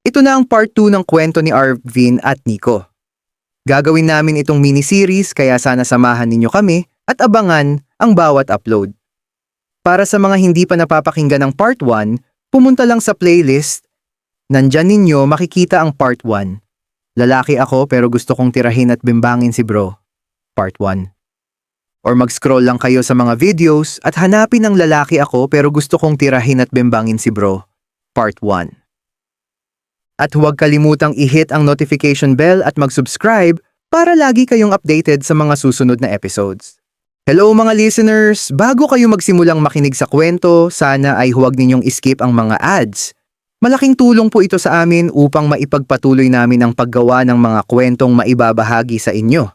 Ito na ang part 2 ng kwento ni Arvin at Nico. Gagawin namin itong mini-series kaya sana samahan ninyo kami at abangan ang bawat upload. Para sa mga hindi pa napapakinggan ng part 1, pumunta lang sa playlist. Nandyan ninyo makikita ang part 1. Lalaki ako pero gusto kong tirahin at bimbangin si bro. Part 1. Or mag-scroll lang kayo sa mga videos at hanapin ang lalaki ako pero gusto kong tirahin at bimbangin si bro. Part 1. At huwag kalimutang i-hit ang notification bell at mag-subscribe para lagi kayong updated sa mga susunod na episodes. Hello mga listeners! Bago kayo magsimulang makinig sa kwento, sana ay huwag ninyong skip ang mga ads. Malaking tulong po ito sa amin upang maipagpatuloy namin ang paggawa ng mga kwentong maibabahagi sa inyo.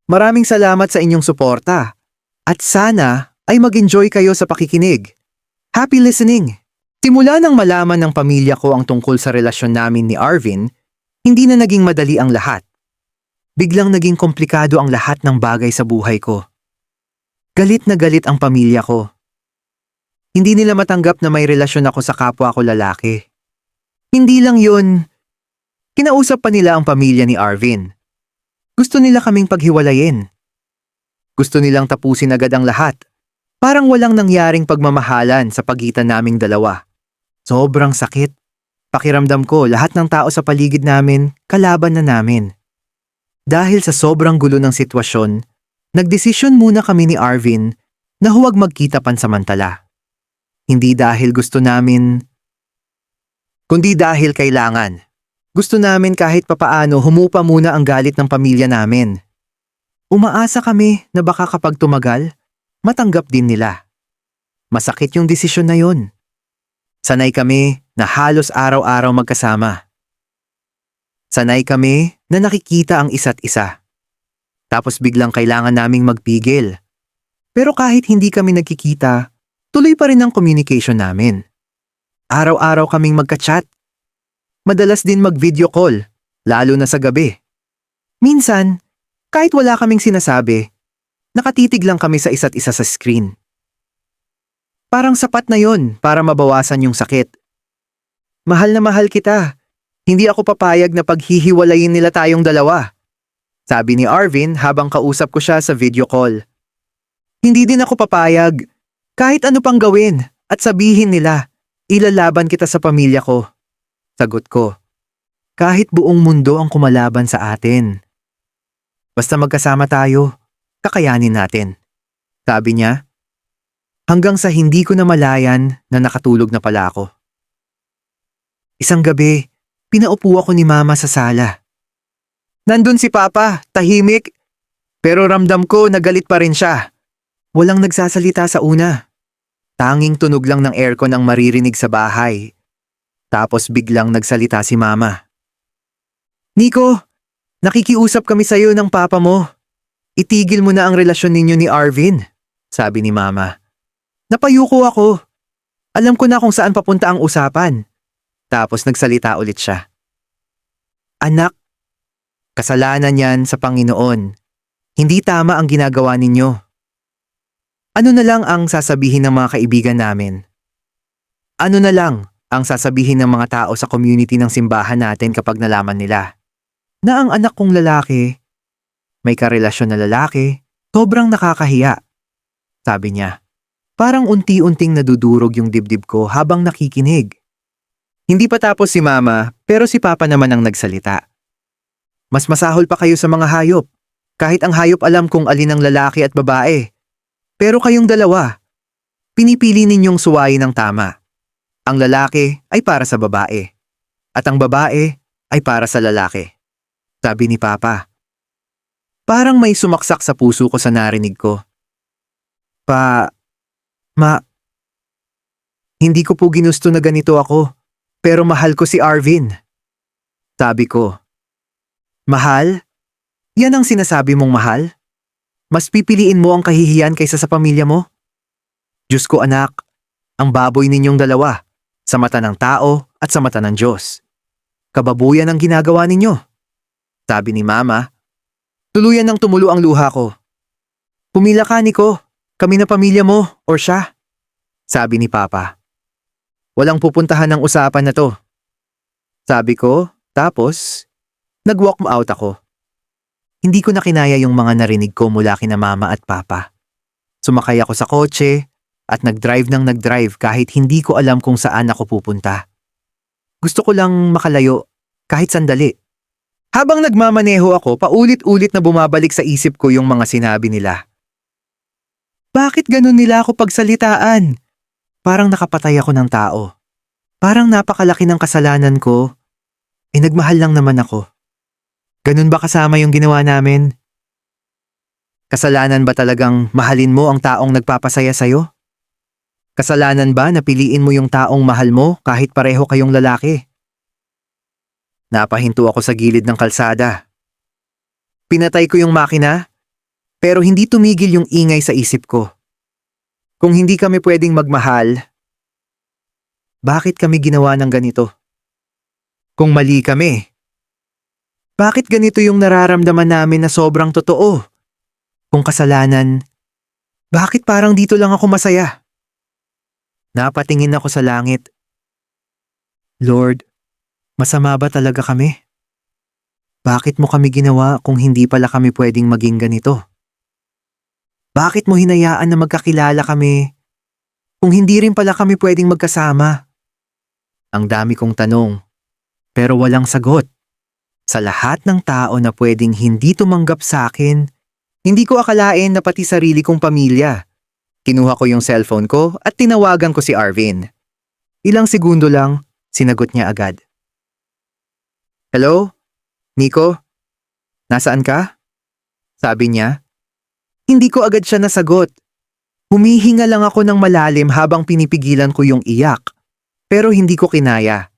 Maraming salamat sa inyong suporta. At sana ay mag-enjoy kayo sa pakikinig. Happy listening! Simula nang malaman ng pamilya ko ang tungkol sa relasyon namin ni Arvin, hindi na naging madali ang lahat. Biglang naging komplikado ang lahat ng bagay sa buhay ko. Galit na galit ang pamilya ko. Hindi nila matanggap na may relasyon ako sa kapwa ko lalaki. Hindi lang yun. Kinausap pa nila ang pamilya ni Arvin. Gusto nila kaming paghiwalayin. Gusto nilang tapusin agad ang lahat. Parang walang nangyaring pagmamahalan sa pagitan naming dalawa. Sobrang sakit. Pakiramdam ko lahat ng tao sa paligid namin, kalaban na namin. Dahil sa sobrang gulo ng sitwasyon, nagdesisyon muna kami ni Arvin na huwag magkita pansamantala. Hindi dahil gusto namin, kundi dahil kailangan. Gusto namin kahit papaano humupa muna ang galit ng pamilya namin. Umaasa kami na baka kapag tumagal, matanggap din nila. Masakit yung desisyon na yun. Sanay kami na halos araw-araw magkasama. Sanay kami na nakikita ang isa't isa. Tapos biglang kailangan naming magpigil. Pero kahit hindi kami nagkikita, tuloy pa rin ang communication namin. Araw-araw kaming magka-chat. Madalas din mag-video call, lalo na sa gabi. Minsan, kahit wala kaming sinasabi, nakatitig lang kami sa isa't isa sa screen. Parang sapat na yon para mabawasan yung sakit. Mahal na mahal kita. Hindi ako papayag na paghihiwalayin nila tayong dalawa. Sabi ni Arvin habang kausap ko siya sa video call. Hindi din ako papayag. Kahit ano pang gawin at sabihin nila, ilalaban kita sa pamilya ko. Sagot ko. Kahit buong mundo ang kumalaban sa atin. Basta magkasama tayo, kakayanin natin. Sabi niya. Hanggang sa hindi ko na malayan na nakatulog na pala ako. Isang gabi, pinaupo ako ni Mama sa sala. Nandun si Papa, tahimik. Pero ramdam ko na galit pa rin siya. Walang nagsasalita sa una. Tanging tunog lang ng aircon ang maririnig sa bahay. Tapos biglang nagsalita si Mama. Nico, nakikiusap kami sa'yo ng Papa mo. Itigil mo na ang relasyon ninyo ni Arvin, sabi ni Mama. Napayuko ako. Alam ko na kung saan papunta ang usapan. Tapos nagsalita ulit siya. Anak, kasalanan yan sa Panginoon. Hindi tama ang ginagawa ninyo. Ano na lang ang sasabihin ng mga kaibigan namin? Ano na lang ang sasabihin ng mga tao sa community ng simbahan natin kapag nalaman nila na ang anak kong lalaki, may karelasyon na lalaki, sobrang nakakahiya, sabi niya. Parang unti-unting nadudurog yung dibdib ko habang nakikinig. Hindi pa tapos si Mama, pero si Papa naman ang nagsalita. Mas masahol pa kayo sa mga hayop. Kahit ang hayop alam kung alin ang lalaki at babae. Pero kayong dalawa, pinipili ninyong suwayin ng tama. Ang lalaki ay para sa babae. At ang babae ay para sa lalaki. Sabi ni Papa. Parang may sumaksak sa puso ko sa narinig ko. Hindi ko po ginusto na ganito ako, pero mahal ko si Arvin. Sabi ko. Mahal? Yan ang sinasabi mong mahal? Mas pipiliin mo ang kahihiyan kaysa sa pamilya mo? Diyos ko anak, ang baboy ninyong dalawa, sa mata ng tao at sa mata ng Diyos. Kababuyan ang ginagawa ninyo. Sabi ni Mama. Tuluyan ng tumulo ang luha ko. Pumila ka, Nico. Kami na pamilya mo, or siya. Sabi ni Papa. Walang pupuntahan ng usapan na to. Sabi ko, tapos nag-walk out ako. Hindi ko na kinaya yung mga narinig ko mula kina mama at papa. Sumakay ako sa kotse at nag-drive ng nag-drive kahit hindi ko alam kung saan ako pupunta. Gusto ko lang makalayo kahit sandali. Habang nagmamaneho ako, paulit-ulit na bumabalik sa isip ko yung mga sinabi nila. Bakit ganun nila ako pagsalitaan? Parang nakapatay ako ng tao. Parang napakalaki ng kasalanan ko. Nagmahal lang naman ako. Ganun ba kasama yung ginawa namin? Kasalanan ba talagang mahalin mo ang taong nagpapasaya sa'yo? Kasalanan ba na piliin mo yung taong mahal mo kahit pareho kayong lalaki? Napahinto ako sa gilid ng kalsada. Pinatay ko yung makina, pero hindi tumigil yung ingay sa isip ko. Kung hindi kami pwedeng magmahal, bakit kami ginawa ng ganito? Kung mali kami, bakit ganito yung nararamdaman namin na sobrang totoo? Kung kasalanan, bakit parang dito lang ako masaya? Napatingin ako sa langit. Lord, masama ba talaga kami? Bakit mo kami ginawa kung hindi pala kami pwedeng maging ganito? Bakit mo hinayaan na magkakilala kami kung hindi rin pala kami pwedeng magkasama? Ang dami kong tanong, pero walang sagot. Sa lahat ng tao na pwedeng hindi tumanggap sa akin, hindi ko akalain na pati sarili kong pamilya. Kinuha ko yung cellphone ko at tinawagan ko si Arvin. Ilang segundo lang, sinagot niya agad. Hello? Nico? Nasaan ka? Sabi niya. Hindi ko agad siya nasagot. Humihinga lang ako ng malalim habang pinipigilan ko yung iyak. Pero hindi ko kinaya.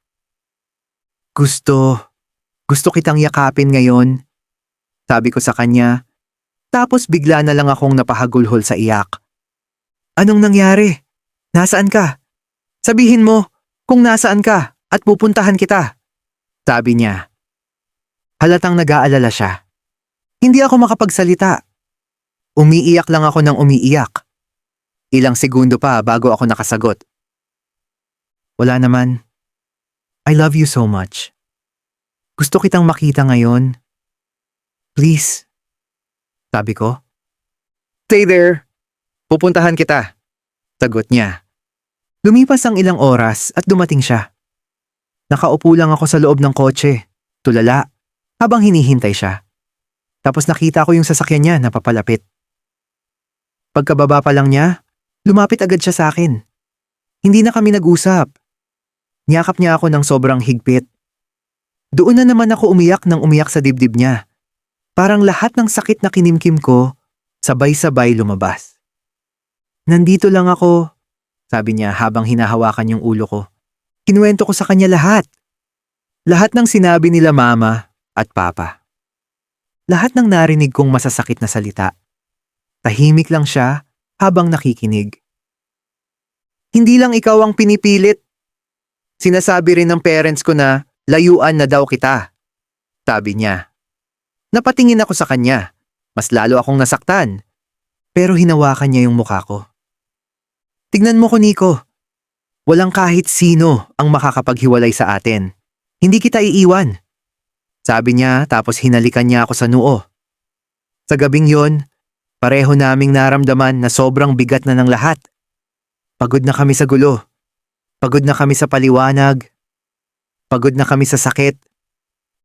Gusto kitang yakapin ngayon. Sabi ko sa kanya. Tapos bigla na lang akong napahagulhol sa iyak. Anong nangyari? Nasaan ka? Sabihin mo kung nasaan ka at pupuntahan kita. Sabi niya. Halatang nag-aalala siya. Hindi ako makapagsalita. Umiiyak lang ako ng umiiyak. Ilang segundo pa bago ako nakasagot. Wala naman. I love you so much. Gusto kitang makita ngayon. Please. Sabi ko. Stay there. Pupuntahan kita. Sagot niya. Lumipas ang ilang oras at dumating siya. Nakaupo lang ako sa loob ng kotse, tulala, habang hinihintay siya. Tapos nakita ko yung sasakyan niya na papalapit. Pagkababa pa lang niya, lumapit agad siya sa akin. Hindi na kami nag-usap. Niyakap niya ako ng sobrang higpit. Doon na naman ako umiyak ng umiyak sa dibdib niya. Parang lahat ng sakit na kinimkim ko, sabay-sabay lumabas. Nandito lang ako, sabi niya habang hinahawakan yung ulo ko. Kinuwento ko sa kanya lahat. Lahat ng sinabi nila mama at papa. Lahat ng narinig kong masasakit na salita. Tahimik lang siya habang nakikinig. Hindi lang ikaw ang pinipilit. Sinasabi rin ng parents ko na layuan na daw kita. Sabi niya. Napatingin ako sa kanya. Mas lalo akong nasaktan. Pero hinawakan niya yung mukha ko. Tignan mo ko, Nico. Walang kahit sino ang makakapaghiwalay sa atin. Hindi kita iiwan. Sabi niya tapos hinalikan niya ako sa noo. Sa gabing yon, pareho naming naramdaman na sobrang bigat na ng lahat. Pagod na kami sa gulo. Pagod na kami sa paliwanag. Pagod na kami sa sakit.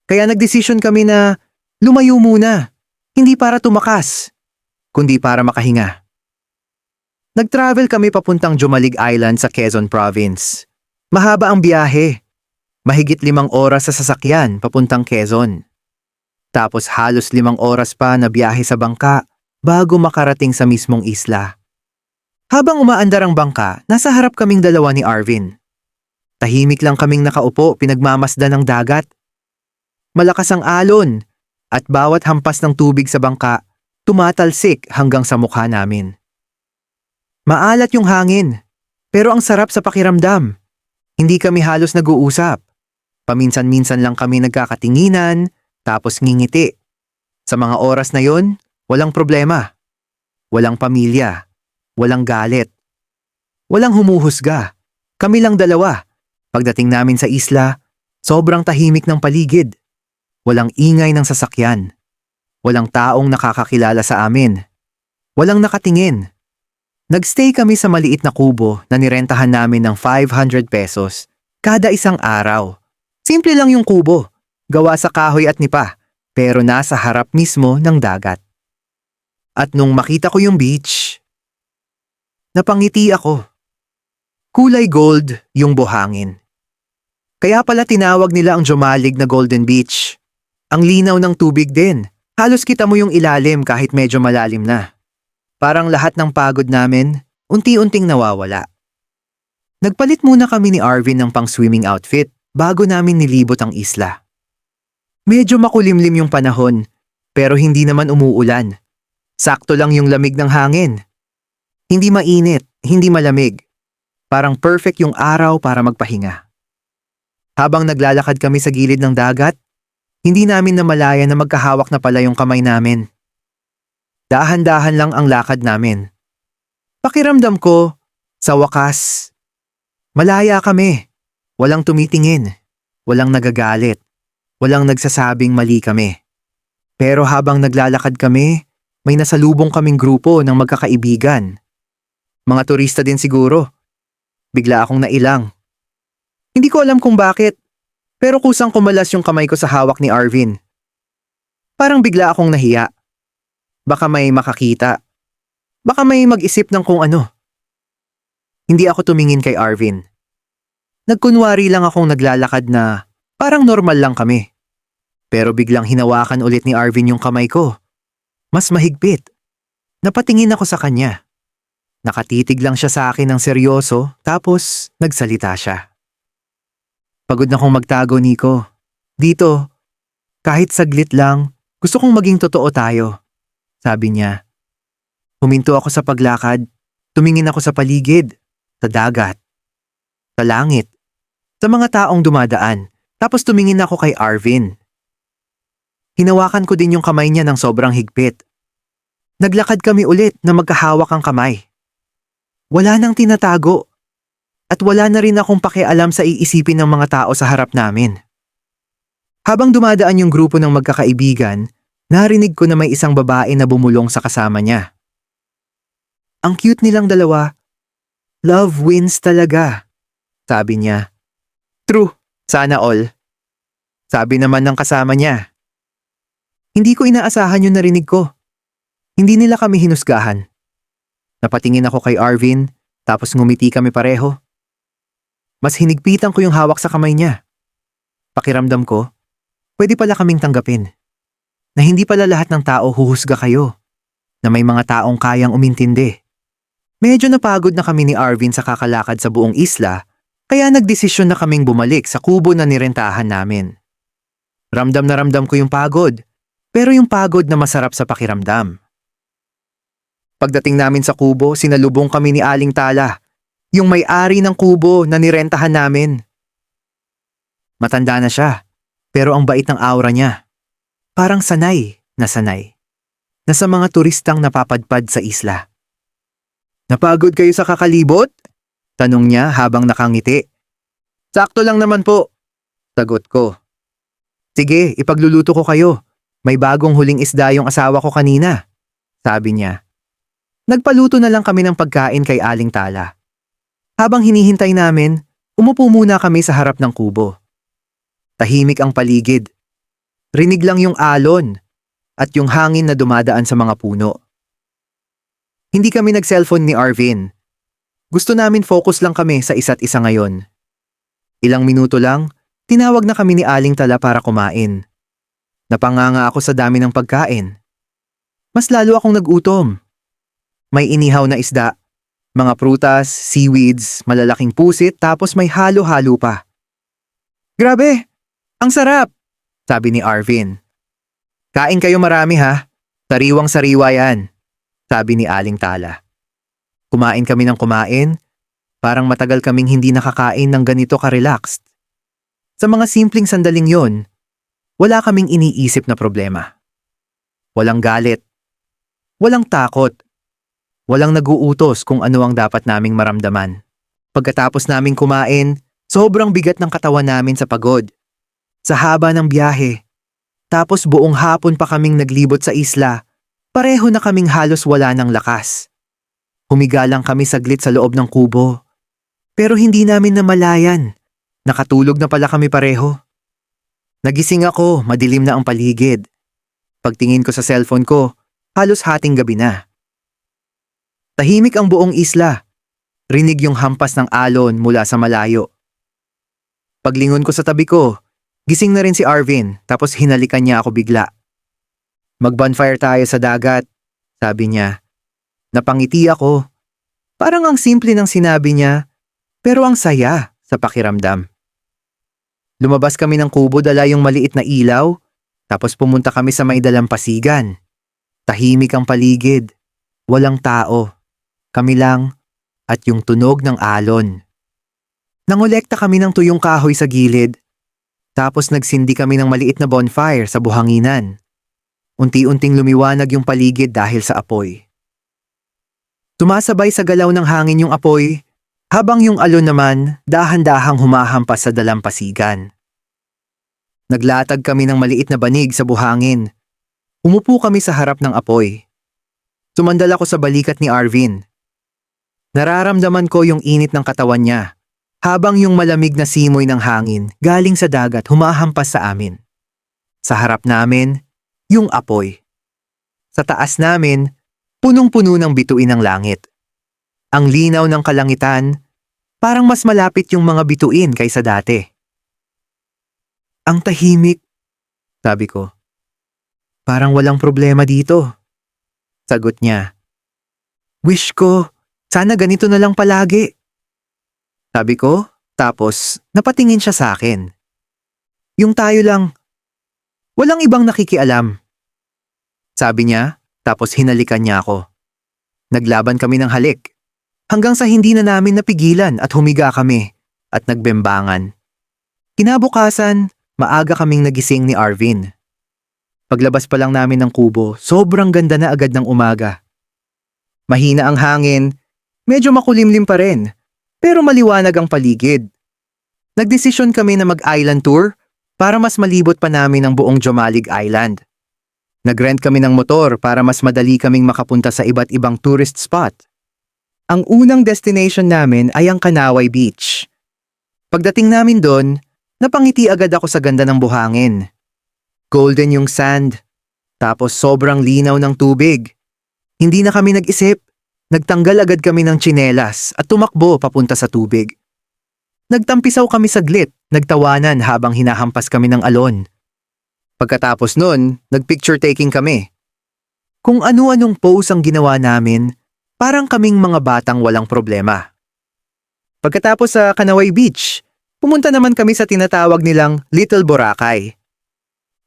Kaya nagdesisyon kami na lumayo muna. Hindi para tumakas, kundi para makahinga. Nag-travel kami papuntang Jumalig Island sa Quezon Province. Mahaba ang biyahe. Mahigit 5 oras sa sasakyan papuntang Quezon. Tapos halos 5 oras pa na biyahe sa bangka bago makarating sa mismong isla. Habang umaandar ang bangka, nasa harap kaming dalawa ni Arvin. Tahimik lang kaming nakaupo pinagmamasdan ng dagat. Malakas ang alon at bawat hampas ng tubig sa bangka tumatalsik hanggang sa mukha namin. Maalat yung hangin, pero ang sarap sa pakiramdam. Hindi kami halos nag-uusap. Paminsan-minsan lang kami nagkakatinginan, tapos ngingiti. Sa mga oras na yon, walang problema. Walang pamilya. Walang galit. Walang humuhusga. Kami lang dalawa. Pagdating namin sa isla, Sobrang tahimik ng paligid. Walang ingay ng sasakyan. Walang taong nakakakilala sa amin. Walang nakatingin. Nagstay kami sa maliit na kubo na nirentahan namin ng 500 pesos kada isang araw. Simple lang yung kubo, gawa sa kahoy at nipa, pero nasa harap mismo ng dagat. At nung makita ko yung beach, napangiti ako. Kulay gold yung buhangin. Kaya pala tinawag nila ang Jomalig na Golden Beach. Ang linaw ng tubig din. Halos kita mo yung ilalim kahit medyo malalim na. Parang lahat ng pagod namin, unti-unting nawawala. Nagpalit muna kami ni Arvin ng pang-swimming outfit bago namin nilibot ang isla. Medyo makulimlim yung panahon, pero hindi naman umuulan. Sakto lang yung lamig ng hangin. Hindi mainit, hindi malamig. Parang perfect yung araw para magpahinga. Habang naglalakad kami sa gilid ng dagat, hindi namin namalaya na magkahawak na pala yung kamay namin. Dahan-dahan lang ang lakad namin. Pakiramdam ko, sa wakas, malaya kami. Walang tumitingin, walang nagagalit, walang nagsasabing mali kami. Pero habang naglalakad kami, may nasalubong kaming grupo ng magkakaibigan. Mga turista din siguro. Bigla akong nailang. Hindi ko alam kung bakit, pero kusang kumalas yung kamay ko sa hawak ni Arvin. Parang bigla akong nahiya. Baka may makakita. Baka may mag-isip ng kung ano. Hindi ako tumingin kay Arvin. Nagkunwari lang akong naglalakad na parang normal lang kami. Pero biglang hinawakan ulit ni Arvin yung kamay ko. Mas mahigpit. Napatingin ako sa kanya. Nakatitig lang siya sa akin ng seryoso tapos nagsalita siya. Pagod na kong magtago, Nico. Dito, kahit saglit lang, gusto kong maging totoo tayo. Sabi niya. Huminto ako sa paglakad. Tumingin ako sa paligid, sa dagat, sa langit, sa mga taong dumadaan. Tapos tumingin ako kay Arvin. Hinawakan ko din yung kamay niya ng sobrang higpit. Naglakad kami ulit na magkahawak ang kamay. Wala nang tinatago. At wala na rin akong pakialam sa iisipin ng mga tao sa harap namin. Habang dumadaan yung grupo ng magkakaibigan, narinig ko na may isang babae na bumulong sa kasama niya. Ang cute nilang dalawa. Love wins talaga, sabi niya. True, sana all. Sabi naman ng kasama niya. Hindi ko inaasahan yung narinig ko. Hindi nila kami hinusgahan. Napatingin ako kay Arvin, tapos ngumiti kami pareho. Mas hinigpitan ko yung hawak sa kamay niya. Pakiramdam ko, pwede pala kaming tanggapin. Na hindi pala lahat ng tao huhusga kayo. Na may mga taong kayang umintindi. Medyo napagod na kami ni Arvin sa kakalakad sa buong isla, kaya nagdesisyon na kaming bumalik sa kubo na nirentahan namin. Ramdam na ramdam ko yung pagod, pero yung pagod na masarap sa pakiramdam. Pagdating namin sa kubo, sinalubong kami ni Aling Tala, yung may-ari ng kubo na nirentahan namin. Matanda na siya, pero ang bait ng aura niya. Parang sanay na sanay. Na sa mga turistang napapadpad sa isla. Napagod kayo sa kakalibot? Tanong niya habang nakangiti. Sakto lang naman po, sagot ko. Sige, ipagluluto ko kayo. May bagong huling isda yung asawa ko kanina, sabi niya. Nagpaluto na lang kami ng pagkain kay Aling Tala. Habang hinihintay namin, umupo muna kami sa harap ng kubo. Tahimik ang paligid. Rinig lang yung alon at yung hangin na dumadaan sa mga puno. Hindi kami nag-cellphone ni Arvin. Gusto namin focus lang kami sa isa't isa ngayon. Ilang minuto lang, tinawag na kami ni Aling Tala para kumain. Napanganga ako sa dami ng pagkain. Mas lalo akong nagutom. May inihaw na isda. Mga prutas, seaweeds, malalaking pusit, tapos may halo-halo pa. Grabe! Ang sarap! Sabi ni Arvin. Kain kayo marami ha. Sariwang-sariwa yan, sabi ni Aling Tala. Kumain kami ng kumain, parang matagal kaming hindi nakakain ng ganito ka-relaxed. Sa mga simpleng sandaling yon, wala kaming iniisip na problema. Walang galit. Walang takot. Walang naguutos kung ano ang dapat naming maramdaman. Pagkatapos naming kumain, sobrang bigat ng katawan namin sa pagod. Sa haba ng biyahe. Tapos buong hapon pa kaming naglibot sa isla. Pareho na kaming halos wala ng lakas. Humiga lang kami saglit sa loob ng kubo. Pero hindi namin namalayan. Nakatulog na pala kami pareho. Nagising ako, madilim na ang paligid. Pagtingin ko sa cellphone ko, halos hating gabi na. Tahimik ang buong isla. Rinig yung hampas ng alon mula sa malayo. Paglingon ko sa tabi ko, gising na rin si Arvin tapos hinalikan niya ako bigla. Mag-bonfire tayo sa dagat, sabi niya. Napangiti ako. Parang ang simple ng sinabi niya, pero ang saya sa pakiramdam. Lumabas kami ng kubo dala yung maliit na ilaw, tapos pumunta kami sa may dalampasigan. Tahimik ang paligid, walang tao, kami lang at yung tunog ng alon. Nangolekta kami ng tuyong kahoy sa gilid, tapos nagsindi kami ng maliit na bonfire sa buhanginan. Unti-unting lumiwanag yung paligid dahil sa apoy. Tumasabay sa galaw ng hangin yung apoy, habang yung alon naman dahan-dahang humahampas sa dalampasigan. Naglatag kami ng maliit na banig sa buhangin. Umupo kami sa harap ng apoy. Tumandal ako sa balikat ni Arvin. Nararamdaman ko yung init ng katawan niya, habang yung malamig na simoy ng hangin galing sa dagat humahampas sa amin. Sa harap namin, yung apoy. Sa taas namin, punong-puno ng bituin ng langit. Ang linaw ng kalangitan, parang mas malapit yung mga bituin kaysa dati. Ang tahimik, sabi ko. Parang walang problema dito. Sagot niya. Wish ko, sana ganito na lang palagi. Sabi ko, tapos napatingin siya sa akin. Yung tayo lang. Walang ibang nakikialam. Sabi niya, tapos hinalikan niya ako. Naglaban kami ng halik. Hanggang sa hindi na namin napigilan at humiga kami at nagbembangan. Kinabukasan, maaga kaming nagising ni Arvin. Paglabas pa lang namin ng kubo, sobrang ganda na agad ng umaga. Mahina ang hangin, medyo makulimlim pa rin, pero maliwanag ang paligid. Nagdesisyon kami na mag-island tour para mas malibot pa namin ang buong Jomalig Island. Nagrent kami ng motor para mas madali kaming makapunta sa iba't ibang tourist spot. Ang unang destination namin ay ang Kanaway Beach. Pagdating namin doon, napangiti agad ako sa ganda ng buhangin. Golden yung sand, tapos sobrang linaw ng tubig. Hindi na kami nag-isip, nagtanggal agad kami ng tsinelas at tumakbo papunta sa tubig. Nagtampisaw kami saglit, nagtawanan habang hinahampas kami ng alon. Pagkatapos nun, nagpicture taking kami. Kung ano-anong pose ang ginawa namin, parang kaming mga batang walang problema. Pagkatapos sa Kanaway Beach, pumunta naman kami sa tinatawag nilang Little Boracay.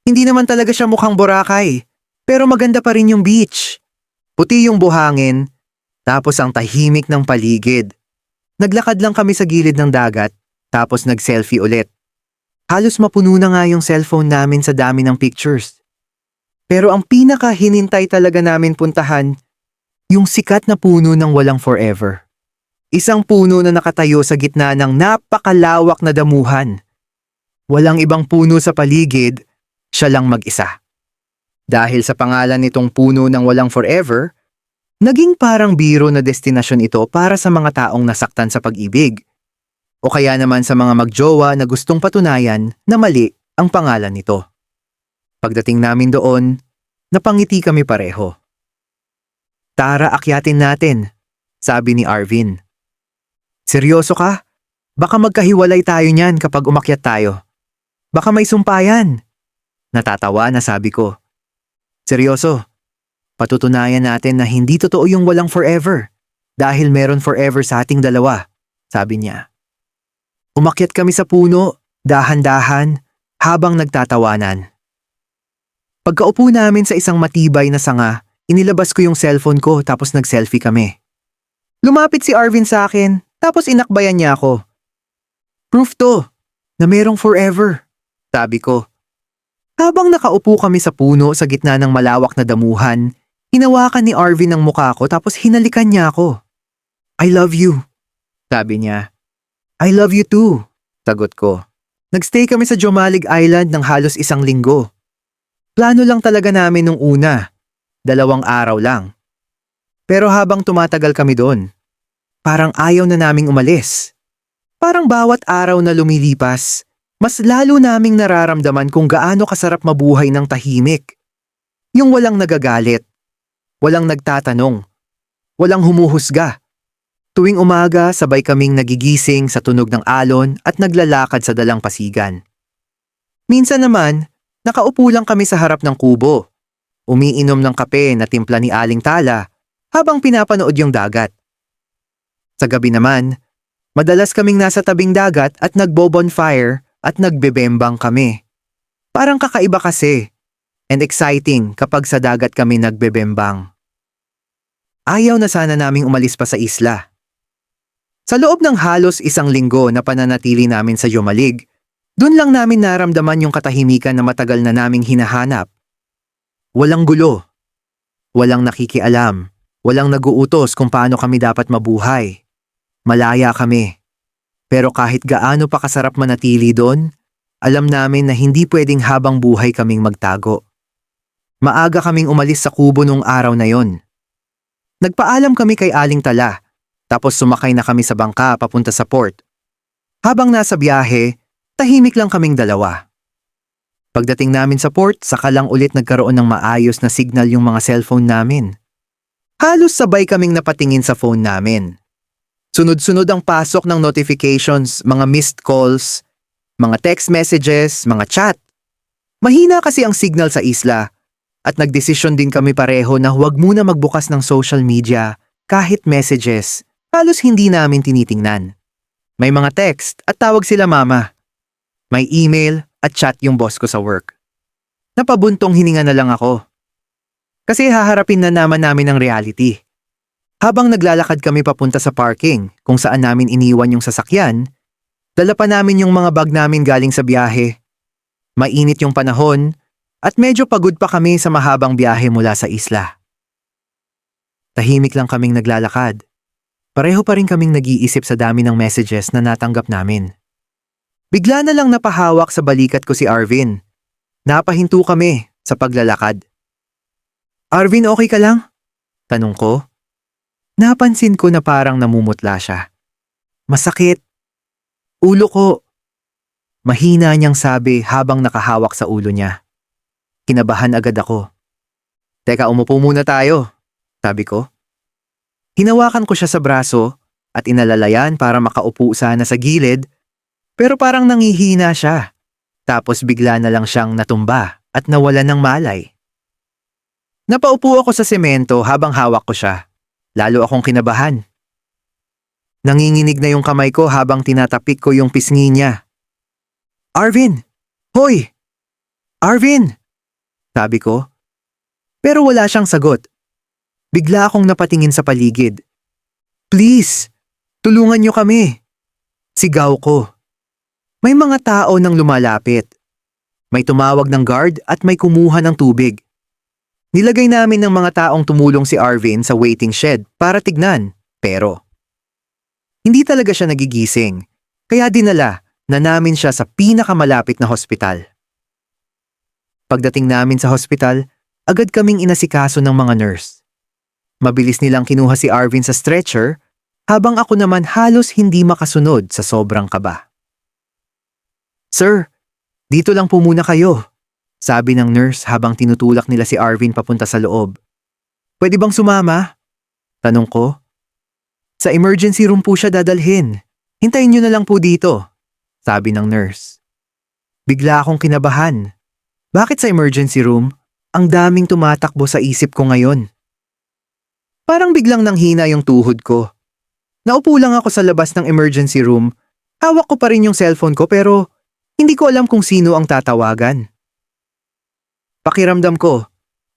Hindi naman talaga siya mukhang Boracay, pero maganda pa rin yung beach. Puti yung buhangin, tapos ang tahimik ng paligid. Naglakad lang kami sa gilid ng dagat, tapos nag-selfie ulit. Halos mapuno na nga yung cellphone namin sa dami ng pictures. Pero ang pinaka-hinintay talaga namin puntahan, yung sikat na puno ng walang forever. Isang puno na nakatayo sa gitna ng napakalawak na damuhan. Walang ibang puno sa paligid, siya lang mag-isa. Dahil sa pangalan nitong puno ng walang forever, naging parang biro na destinasyon ito para sa mga taong nasaktan sa pag-ibig. O kaya naman sa mga magjowa na gustong patunayan na mali ang pangalan nito. Pagdating namin doon, napangiti kami pareho. Tara, akyatin natin, sabi ni Arvin. Seryoso ka? Baka magkahiwalay tayo niyan kapag umakyat tayo. Baka may sumpayan. Natatawa na sabi ko. Seryoso, patutunayan natin na hindi totoo yung walang forever dahil meron forever sa ating dalawa, sabi niya. Umakyat kami sa puno, dahan-dahan, habang nagtatawanan. Pagkaupo namin sa isang matibay na sanga, inilabas ko yung cellphone ko tapos nag-selfie kami. Lumapit si Arvin sa akin tapos inakbayan niya ako. Proof to, na merong forever, sabi ko. Habang nakaupo kami sa puno sa gitna ng malawak na damuhan, hinawakan ni Arvin ang mukha ko tapos hinalikan niya ako. I love you, sabi niya. I love you too, sagot ko. Nagstay kami sa Jomalig Island ng halos 1 linggo. Plano lang talaga namin nung una, 2 araw lang. Pero habang tumatagal kami doon, parang ayaw na naming umalis. Parang bawat araw na lumilipas, mas lalo naming nararamdaman kung gaano kasarap mabuhay ng tahimik. Yung walang nagagalit, walang nagtatanong, walang humuhusga. Tuwing umaga, sabay kaming nagigising sa tunog ng alon at naglalakad sa dalampasigan. Minsan naman, nakaupo lang kami sa harap ng kubo, umiinom ng kape na timpla ni Aling Tala habang pinapanood yung dagat. Sa gabi naman, madalas kaming nasa tabing dagat at nagbo-bonfire at nagbebembang kami. Parang kakaiba kasi and exciting kapag sa dagat kami nagbebembang. Ayaw na sana naming umalis pa sa isla. Sa loob ng halos 1 linggo na pananatili namin sa Jomalig, dun lang namin naramdaman yung katahimikan na matagal na naming hinahanap. Walang gulo, walang nakikialam, walang naguutos kung paano kami dapat mabuhay. Malaya kami. Pero kahit gaano pa kasarap manatili doon, alam namin na hindi pwedeng habang buhay kaming magtago. Maaga kaming umalis sa kubo nung araw na yon. Nagpaalam kami kay Aling Tala, tapos sumakay na kami sa bangka papunta sa port. Habang nasa biyahe, tahimik lang kaming dalawa. Pagdating namin sa port, saka lang ulit nagkaroon ng maayos na signal yung mga cellphone namin. Halos sabay kaming napatingin sa phone namin. Sunod-sunod ang pasok ng notifications, mga missed calls, mga text messages, mga chat. Mahina kasi ang signal sa isla at nagdesisyon din kami pareho na huwag muna magbukas ng social media kahit messages. Halos hindi namin tinitingnan. May mga text at tawag sila mama. May email at chat yung boss ko sa work. Napabuntong hininga na lang ako. Kasi haharapin na naman namin ang reality. Habang naglalakad kami papunta sa parking kung saan namin iniwan yung sasakyan, dala pa namin yung mga bag namin galing sa biyahe. Mainit yung panahon at medyo pagod pa kami sa mahabang biyahe mula sa isla. Tahimik lang kaming naglalakad. Pareho pa rin kaming nag-iisip sa dami ng messages na natanggap namin. Bigla na lang napahawak sa balikat ko si Arvin. Napahinto kami sa paglalakad. Arvin, okay ka lang? Tanong ko. Napansin ko na parang namumutla siya. Masakit. Ulo ko. Mahina niyang sabi habang nakahawak sa ulo niya. Kinabahan agad ako. Teka, umupo muna tayo, sabi ko. Hinawakan ko siya sa braso at inalalayan para makaupo sana sa gilid, pero parang nangihina siya. Tapos bigla na lang siyang natumba at nawalan ng malay. Napaupo ako sa semento habang hawak ko siya. Lalo akong kinabahan. Nanginginig na yung kamay ko habang tinatapik ko yung pisngi niya. Arvin! Hoy! Arvin! Sabi ko. Pero wala siyang sagot. Bigla akong napatingin sa paligid. Please! Tulungan niyo kami! Sigaw ko. May mga tao nang lumalapit. May tumawag ng guard at may kumuha ng tubig. Nilagay namin ng mga taong tumulong si Arvin sa waiting shed para tignan, pero hindi talaga siya nagigising, kaya dinala na namin siya sa pinakamalapit na hospital. Pagdating namin sa hospital, agad kaming inasikaso ng mga nurse. Mabilis nilang kinuha si Arvin sa stretcher, habang ako naman halos hindi makasunod sa sobrang kaba. Sir, dito lang po muna kayo, sabi ng nurse habang tinutulak nila si Arvin papunta sa loob. Pwede bang sumama? Tanong ko. Sa emergency room po siya dadalhin. Hintayin niyo na lang po dito, sabi ng nurse. Bigla akong kinabahan. Bakit sa emergency room? Ang daming tumatakbo sa isip ko ngayon. Parang biglang nanghina yung tuhod ko. Naupo lang ako sa labas ng emergency room. Hawak ko pa rin yung cellphone ko pero hindi ko alam kung sino ang tatawagan. Pakiramdam ko,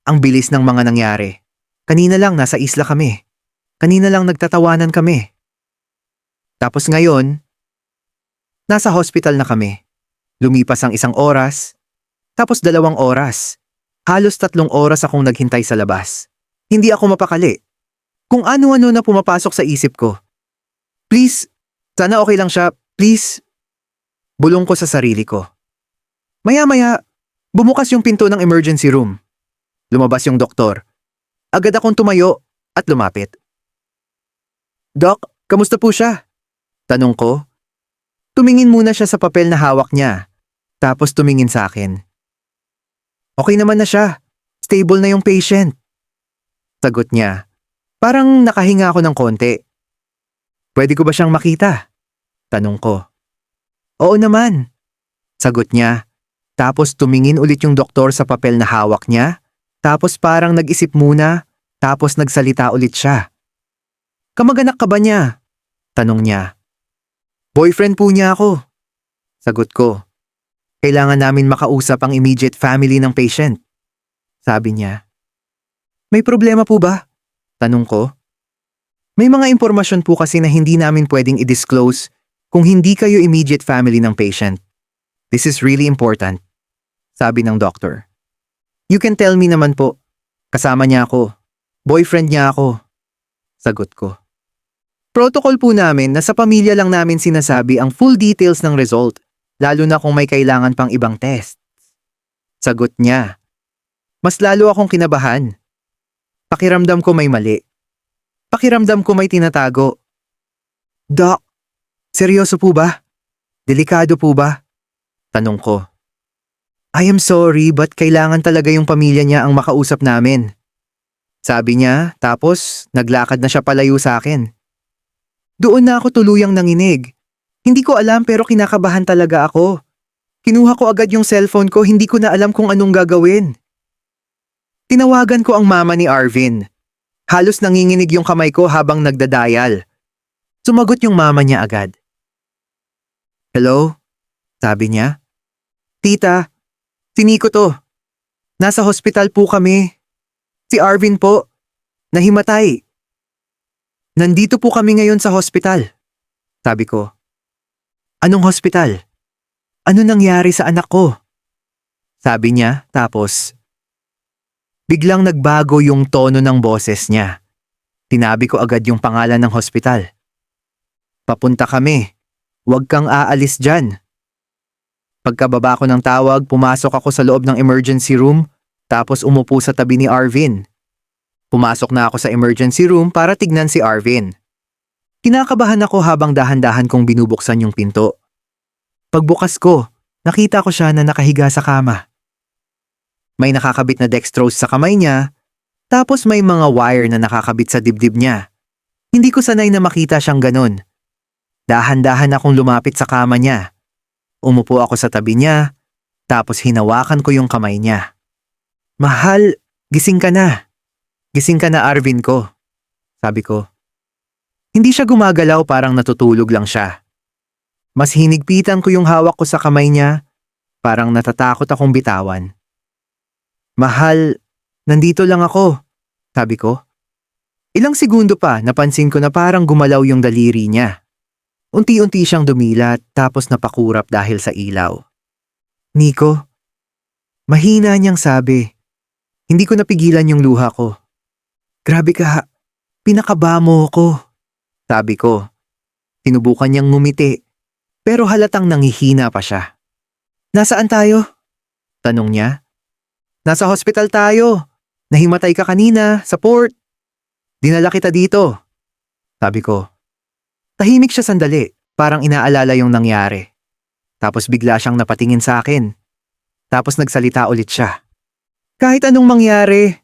ang bilis ng mga nangyari. Kanina lang nasa isla kami. Kanina lang nagtatawanan kami. Tapos ngayon, nasa hospital na kami. Lumipas ang 1 oras, tapos 2 oras. Halos 3 oras akong naghintay sa labas. Hindi ako mapakali. Kung ano-ano na pumapasok sa isip ko. Please, sana okay lang siya. Please. Bulong ko sa sarili ko. Maya-maya, bumukas yung pinto ng emergency room. Lumabas yung doktor. Agad akong tumayo at lumapit. Doc, kamusta po siya? Tanong ko. Tumingin muna siya sa papel na hawak niya. Tapos tumingin sa akin. Okay naman na siya. Stable na yung patient. Sagot niya. Parang nakahinga ako ng konti. Pwede ko ba siyang makita? Tanong ko. Oo naman. Sagot niya. Tapos tumingin ulit yung doktor sa papel na hawak niya. Tapos parang nag-isip muna. Tapos nagsalita ulit siya. Kamag-anak ka ba niya? Tanong niya. Boyfriend po niya ako. Sagot ko. Kailangan namin makausap ang immediate family ng patient. Sabi niya. May problema po ba? Tanong ko. May mga impormasyon po kasi na hindi namin pwedeng i-disclose kung hindi kayo immediate family ng patient. This is really important. Sabi ng doctor. You can tell me naman po. Kasama niya ako. Boyfriend niya ako. Sagot ko. Protocol po namin na sa pamilya lang namin sinasabi ang full details ng result, lalo na kung may kailangan pang ibang tests. Sagot niya. Mas lalo akong kinabahan. Pakiramdam ko may mali. Pakiramdam ko may tinatago. Doc, seryoso po ba? Delikado po ba? Tanong ko. I am sorry but kailangan talaga yung pamilya niya ang makausap namin. Sabi niya, tapos naglakad na siya palayo sa akin. Doon na ako tuluyang nanginig. Hindi ko alam pero kinakabahan talaga ako. Kinuha ko agad yung cellphone ko, hindi ko na alam kung anong gagawin. Tinawagan ko ang mama ni Arvin. Halos nanginginig yung kamay ko habang nagdadial. Sumagot yung mama niya agad. Hello? Sabi niya. Tita, si Nico to. Nasa hospital po kami. Si Arvin po. Nahimatay. Nandito po kami ngayon sa hospital. Sabi ko. Anong hospital? Ano nangyari sa anak ko? Sabi niya, tapos biglang nagbago yung tono ng boses niya. Tinabi ko agad yung pangalan ng hospital. Papunta kami. Huwag kang aalis dyan. Pagkababa ko ng tawag, pumasok ako sa loob ng emergency room, tapos umupo sa tabi ni Arvin. Pumasok na ako sa emergency room para tignan si Arvin. Kinakabahan ako habang dahan-dahan kong binubuksan yung pinto. Pagbukas ko, nakita ko siya na nakahiga sa kama. May nakakabit na dextrose sa kamay niya, tapos may mga wire na nakakabit sa dibdib niya. Hindi ko sanay na makita siyang ganun. Dahan-dahan akong lumapit sa kama niya. Umupo ako sa tabi niya, tapos hinawakan ko yung kamay niya. Mahal, gising ka na. Gising ka na Arvin ko. Sabi ko. Hindi siya gumagalaw, parang natutulog lang siya. Mas hinigpitan ko yung hawak ko sa kamay niya, parang natatakot akong bitawan. Mahal, nandito lang ako. Sabi ko. Ilang segundo pa napansin ko na parang gumalaw yung daliri niya. Unti-unti siyang dumilat tapos napakurap dahil sa ilaw. Nico, mahina niyang sabi. Hindi ko napigilan yung luha ko. Grabe ka, pinakaba mo ko. Sabi ko. Sinubukan niyang ngumiti, pero halatang nangihina pa siya. Nasaan tayo? Tanong niya. Nasa hospital tayo. Nahimatay ka kanina sa port. Dinala kita dito. Sabi ko. Tahimik siya sandali, parang inaalala yung nangyari. Tapos bigla siyang napatingin sa akin. Tapos nagsalita ulit siya. Kahit anong mangyari,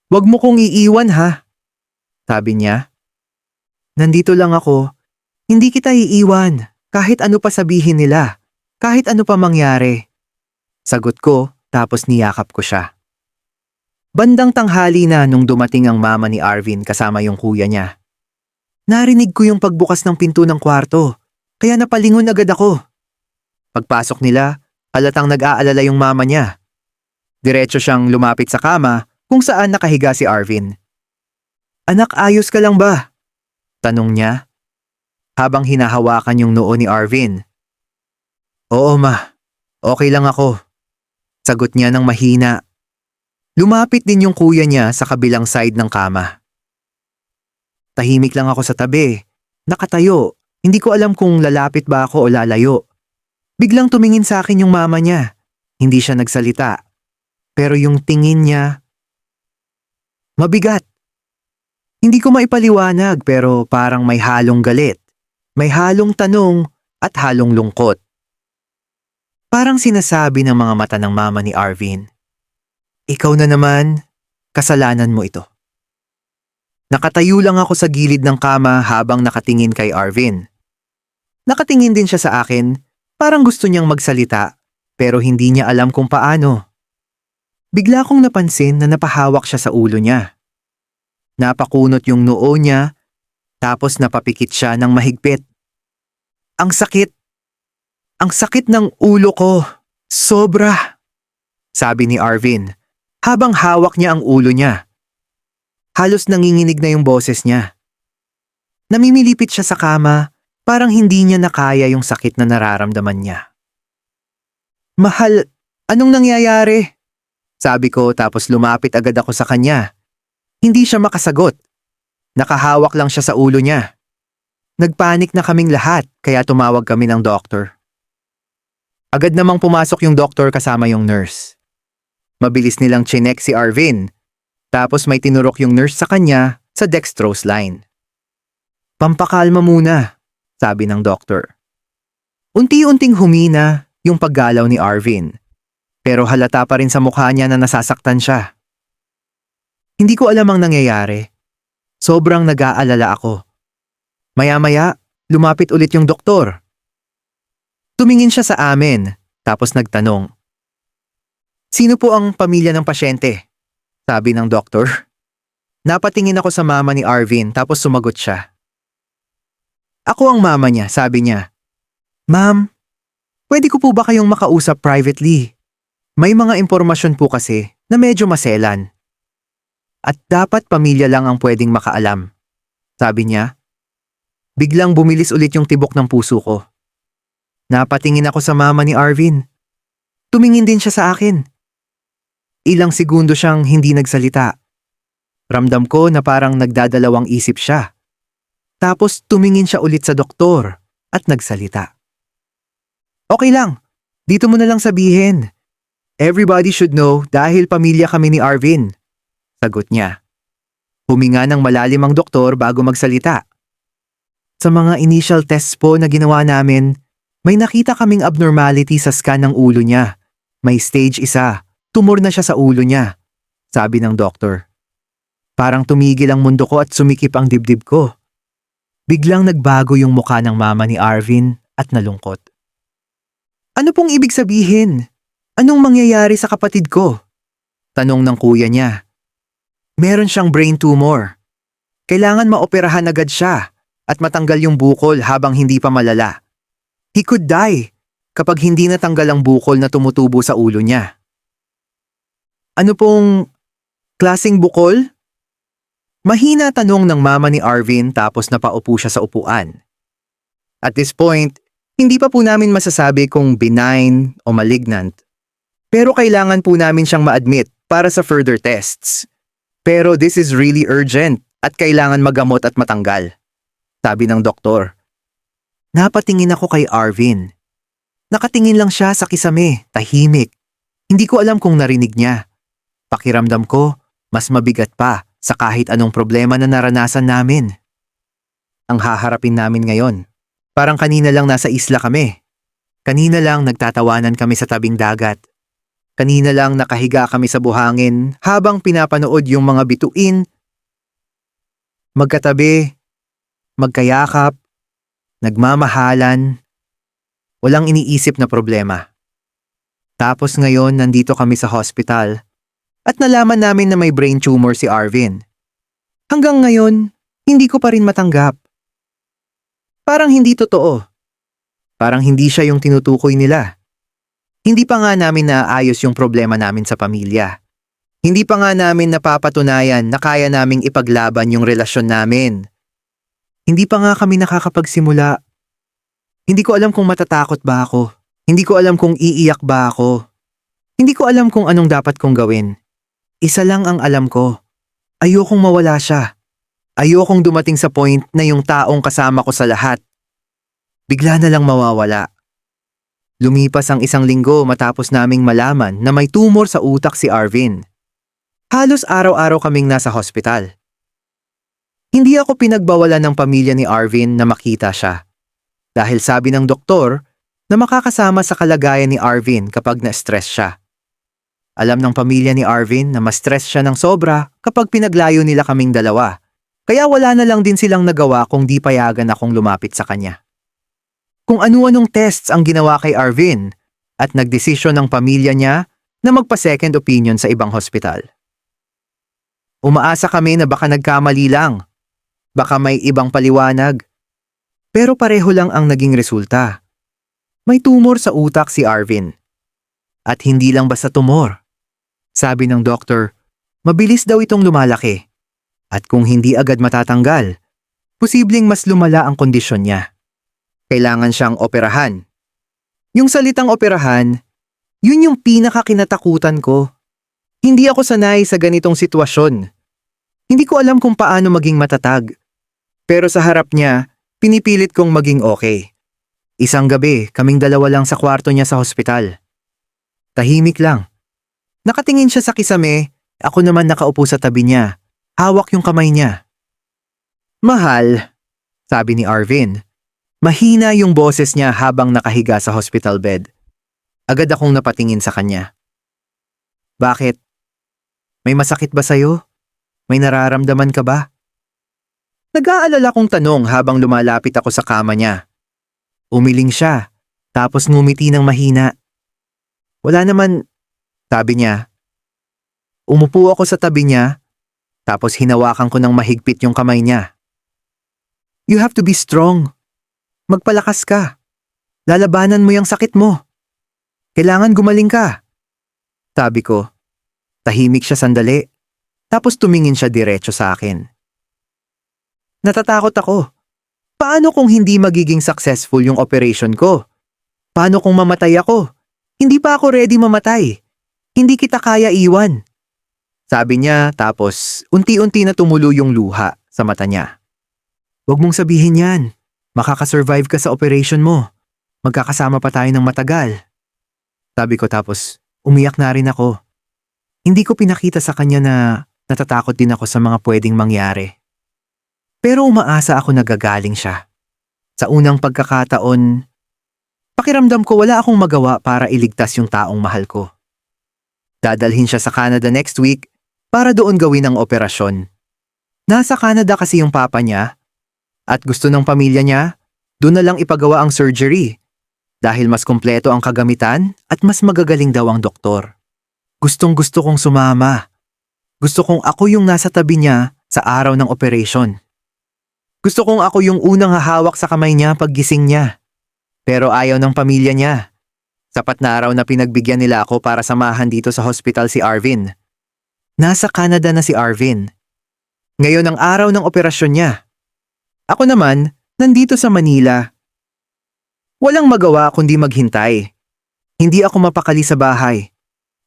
wag mo kong iiwan ha. Sabi niya. Nandito lang ako. Hindi kita iiwan. Kahit ano pa sabihin nila. Kahit ano pa mangyari. Sagot ko, tapos niyakap ko siya. Bandang tanghali na nung dumating ang mama ni Arvin kasama yung kuya niya. Narinig ko yung pagbukas ng pinto ng kwarto, kaya napalingon agad ako. Pagpasok nila, halatang nag-aalala yung mama niya. Diretso siyang lumapit sa kama kung saan nakahiga si Arvin. Anak, ayos ka lang ba? Tanong niya, habang hinahawakan yung noo ni Arvin. Oo ma, okay lang ako. Sagot niya ng mahina. Lumapit din yung kuya niya sa kabilang side ng kama. Tahimik lang ako sa tabi. Nakatayo. Hindi ko alam kung lalapit ba ako o lalayo. Biglang tumingin sa akin yung mama niya. Hindi siya nagsalita. Pero yung tingin niya, mabigat. Hindi ko maipaliwanag pero parang may halong galit. May halong tanong at halong lungkot. Parang sinasabi ng mga mata ng mama ni Arvin, "Ikaw na naman, kasalanan mo ito." Nakatayo lang ako sa gilid ng kama habang nakatingin kay Arvin. Nakatingin din siya sa akin, parang gusto niyang magsalita, pero hindi niya alam kung paano. Bigla kong napansin na napahawak siya sa ulo niya. Napakunot yung noo niya, tapos napapikit siya ng mahigpit. Ang sakit! Ang sakit ng ulo ko! Sobra! Sabi ni Arvin, habang hawak niya ang ulo niya. Halos nanginginig na yung boses niya. Namimilipit siya sa kama, parang hindi niya nakaya yung sakit na nararamdaman niya. "Mahal, anong nangyayari?" Sabi ko tapos lumapit agad ako sa kanya. Hindi siya makasagot. Nakahawak lang siya sa ulo niya. Nagpanik na kaming lahat kaya tumawag kami ng doktor. Agad namang pumasok yung doktor kasama yung nurse. Mabilis nilang chinek si Arvin. Tapos may tinurok yung nurse sa kanya sa dextrose line. "Pampakalma muna," sabi ng doktor. Unti-unting humina yung paggalaw ni Arvin. Pero halata pa rin sa mukha niya na nasasaktan siya. Hindi ko alam ang nangyayari. Sobrang nag-aalala ako. Maya-maya, lumapit ulit yung doktor. Tumingin siya sa amin, tapos nagtanong, "Sino po ang pamilya ng pasyente?" Sabi ng doktor. Napatingin ako sa mama ni Arvin tapos sumagot siya. "Ako ang mama niya," sabi niya. "Ma'am, pwede ko po ba kayong makausap privately? May mga impormasyon po kasi na medyo maselan. At dapat pamilya lang ang pwedeng makaalam," sabi niya. Biglang bumilis ulit yung tibok ng puso ko. Napatingin ako sa mama ni Arvin. Tumingin din siya sa akin. Ilang segundo siyang hindi nagsalita. Ramdam ko na parang nagdadalawang isip siya. Tapos tumingin siya ulit sa doktor at nagsalita. "Okay lang, dito mo na lang sabihin. Everybody should know dahil pamilya kami ni Arvin," sagot niya. Huminga ng malalim ang doktor bago magsalita. "Sa mga initial tests po na ginawa namin, may nakita kaming abnormality sa scan ng ulo niya. May stage 1, tumor na siya sa ulo niya," sabi ng doktor. Parang tumigil ang mundo ko at sumikip ang dibdib ko. Biglang nagbago yung mukha ng mama ni Arvin at nalungkot. "Ano pong ibig sabihin? Anong mangyayari sa kapatid ko?" Tanong ng kuya niya. "Meron siyang brain tumor. Kailangan maoperahan agad siya at matanggal yung bukol habang hindi pa malala. He could die kapag hindi natanggal ang bukol na tumutubo sa ulo niya." "Ano pong klaseng bukol?" Mahina tanong ng mama ni Arvin tapos napaupo siya sa upuan. At this point, hindi pa po namin masasabi kung benign o malignant. Pero kailangan po namin siyang ma-admit para sa further tests. Pero this is really urgent at kailangan magamot at matanggal, sabi ng doktor. Napatingin ako kay Arvin. Nakatingin lang siya sa kisame, tahimik. Hindi ko alam kung narinig niya. Pakiramdam ko, mas mabigat pa sa kahit anong problema na naranasan namin. Ang haharapin namin ngayon. Parang kanina lang nasa isla kami. Kanina lang nagtatawanan kami sa tabing dagat. Kanina lang nakahiga kami sa buhangin habang pinapanood yung mga bituin. Magkatabi, magkayakap, nagmamahalan, walang iniisip na problema. Tapos ngayon nandito kami sa hospital at nalaman namin na may brain tumor si Arvin. Hanggang ngayon, hindi ko pa rin matanggap. Parang hindi totoo. Parang hindi siya yung tinutukoy nila. Hindi pa nga namin naayos yung problema namin sa pamilya. Hindi pa nga namin napapatunayan na kaya naming ipaglaban yung relasyon namin. Hindi pa nga kami nakakapagsimula. Hindi ko alam kung matatakot ba ako. Hindi ko alam kung iiyak ba ako. Hindi ko alam kung anong dapat kong gawin. Isa lang ang alam ko. Ayokong mawala siya. Ayokong dumating sa point na yung taong kasama ko sa lahat bigla na lang mawawala. Lumipas ang 1 linggo matapos naming malaman na may tumor sa utak si Arvin. Halos araw-araw kaming nasa hospital. Hindi ako pinagbawalan ng pamilya ni Arvin na makita siya. Dahil sabi ng doktor na makakasama sa kalagayan ni Arvin kapag na-stress siya. Alam ng pamilya ni Arvin na ma-stress siya ng sobra kapag pinaglayo nila kaming dalawa. Kaya wala na lang din silang nagawa kung di payagan akong lumapit sa kanya. Kung ano-anong tests ang ginawa kay Arvin at nagdesisyon ng pamilya niya na magpa-second opinion sa ibang hospital. Umaasa kami na baka nagkamali lang. Baka may ibang paliwanag. Pero pareho lang ang naging resulta. May tumor sa utak si Arvin. At hindi lang basta tumor. Sabi ng doktor, mabilis daw itong lumalaki. At kung hindi agad matatanggal, posibleng mas lumala ang kondisyon niya. Kailangan siyang operahan. Yung salitang operahan, yun yung pinakakinatakutan ko. Hindi ako sanay sa ganitong sitwasyon. Hindi ko alam kung paano maging matatag. Pero sa harap niya, pinipilit kong maging okay. Isang gabi, kaming dalawa lang sa kwarto niya sa hospital. Tahimik lang. Nakatingin siya sa kisame, ako naman nakaupo sa tabi niya. Hawak yung kamay niya. Mahal, sabi ni Arvin. Mahina yung boses niya habang nakahiga sa hospital bed. Agad akong napatingin sa kanya. Bakit? May masakit ba sa'yo? May nararamdaman ka ba? Nag-aalala kong tanong habang lumalapit ako sa kama niya. Umiling siya, tapos ngumiti ng mahina. Wala naman, sabi niya. Umupo ako sa tabi niya, tapos hinawakan ko ng mahigpit yung kamay niya. You have to be strong. Magpalakas ka. Lalabanan mo yung sakit mo. Kailangan gumaling ka. Sabi ko. Tahimik siya sandali. Tapos tumingin siya diretso sa akin. Natatakot ako. Paano kung hindi magiging successful yung operation ko? Paano kung mamatay ako? Hindi pa ako ready mamatay. Hindi kita kaya iwan. Sabi niya tapos unti-unti na tumulo yung luha sa mata niya. Huwag mong sabihin yan. Makakasurvive ka sa operation mo. Magkakasama pa tayo ng matagal. Sabi ko tapos umiyak na rin ako. Hindi ko pinakita sa kanya na natatakot din ako sa mga pwedeng mangyari. Pero umaasa ako na gagaling siya. Sa unang pagkakataon, pakiramdam ko wala akong magawa para iligtas yung taong mahal ko. Dadalhin siya sa Canada next week para doon gawin ang operasyon. Nasa Canada kasi yung papa niya at gusto ng pamilya niya, doon na lang ipagawa ang surgery dahil mas kumpleto ang kagamitan at mas magagaling daw ang doktor. Gustong-gusto kong sumama. Gusto kong ako yung nasa tabi niya sa araw ng operation. Gusto kong ako yung unang hahawak sa kamay niya paggising niya. Pero ayaw ng pamilya niya. Sapat na araw na pinagbigyan nila ako para samahan dito sa hospital si Arvin. Nasa Canada na si Arvin. Ngayon ang araw ng operasyon niya. Ako naman, nandito sa Manila. Walang magawa kundi maghintay. Hindi ako mapakali sa bahay.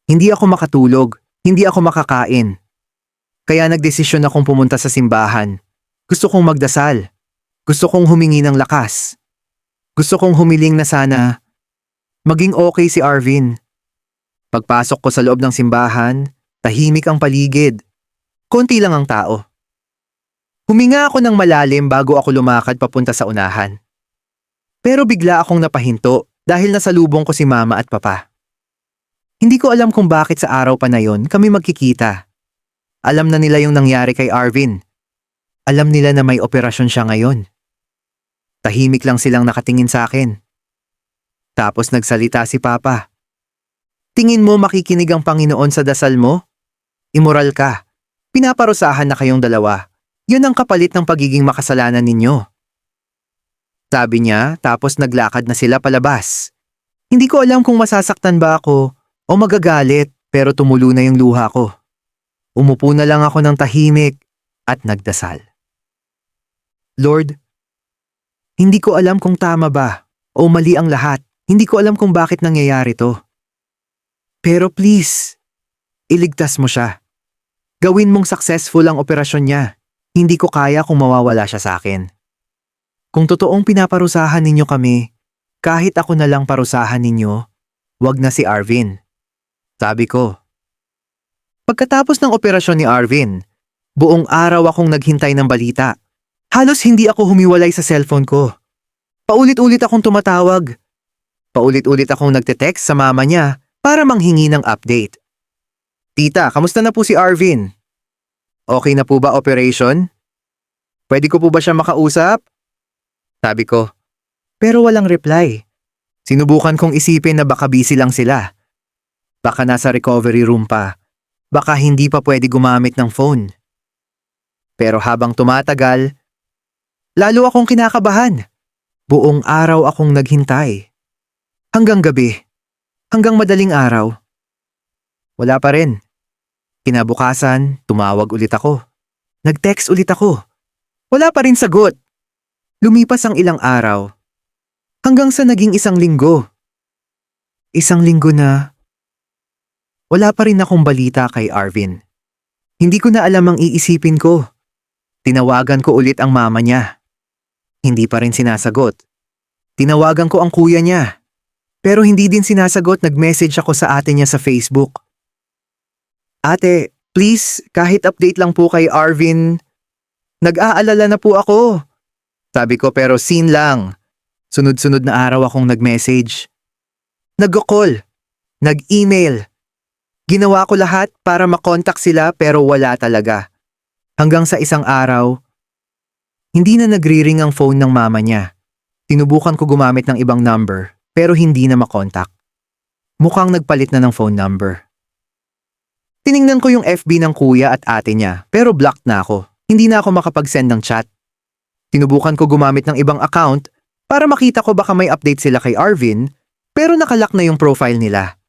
Hindi ako makatulog. Hindi ako makakain. Kaya nagdesisyon akong pumunta sa simbahan. Gusto kong magdasal. Gusto kong humingi ng lakas. Gusto kong humiling na sana maging okay si Arvin. Pagpasok ko sa loob ng simbahan, tahimik ang paligid. Konti lang ang tao. Huminga ako ng malalim bago ako lumakad papunta sa unahan. Pero bigla akong napahinto dahil nasalubong ko si mama at papa. Hindi ko alam kung bakit sa araw pa na yon kami magkikita. Alam na nila yung nangyari kay Arvin. Alam nila na may operasyon siya ngayon. Tahimik lang silang nakatingin sa akin. Tapos nagsalita si Papa. Tingin mo makikinig ang Panginoon sa dasal mo? Immoral ka. Pinaparusahan na kayong dalawa. Yun ang kapalit ng pagiging makasalanan ninyo. Sabi niya tapos naglakad na sila palabas. Hindi ko alam kung masasaktan ba ako o magagalit pero tumulo na yung luha ko. Umupo na lang ako ng tahimik at nagdasal. Lord, hindi ko alam kung tama ba o mali ang lahat. Hindi ko alam kung bakit nangyayari to. Pero please, iligtas mo siya. Gawin mong successful ang operasyon niya. Hindi ko kaya kung mawawala siya sa akin. Kung totoong pinaparusahan ninyo kami, kahit ako na lang parusahan ninyo, wag na si Arvin. Sabi ko. Pagkatapos ng operasyon ni Arvin, buong araw akong naghintay ng balita. Halos hindi ako humiwalay sa cellphone ko. Paulit-ulit akong tumatawag. Paulit-ulit akong nagte-text sa mama niya para manghingi ng update. Tita, kamusta na po si Arvin? Okay na po ba operation? Pwede ko po ba siya makausap? Sabi ko. Pero walang reply. Sinubukan kong isipin na baka busy lang sila. Baka nasa recovery room pa. Baka hindi pa pwede gumamit ng phone. Pero habang tumatagal, lalo akong kinakabahan. Buong araw akong naghintay. Hanggang gabi. Hanggang madaling araw. Wala pa rin. Kinabukasan, tumawag ulit ako. Nag-text ulit ako. Wala pa rin sagot. Lumipas ang ilang araw. Hanggang sa naging 1 linggo. 1 linggo na wala pa rin akong balita kay Arvin. Hindi ko na alam ang iisipin ko. Tinawagan ko ulit ang mama niya. Hindi pa rin sinasagot. Tinawagan ko ang kuya niya. Pero hindi din sinasagot, nag-message ako sa ate niya sa Facebook. Ate, please, kahit update lang po kay Arvin. Nag-aalala na po ako. Sabi ko pero scene lang. Sunod-sunod na araw akong nag-message. Nag-call. Nag-email. Ginawa ko lahat para makontak sila pero wala talaga. Hanggang sa isang araw, hindi na nagri-ring ang phone ng mama niya. Tinubukan ko gumamit ng ibang number pero hindi na makontak. Mukhang nagpalit na ng phone number. Tiningnan ko yung FB ng kuya at ate niya pero blocked na ako. Hindi na ako makapag-send ng chat. Tinubukan ko gumamit ng ibang account para makita ko baka may update sila kay Arvin pero nakalock na yung profile nila.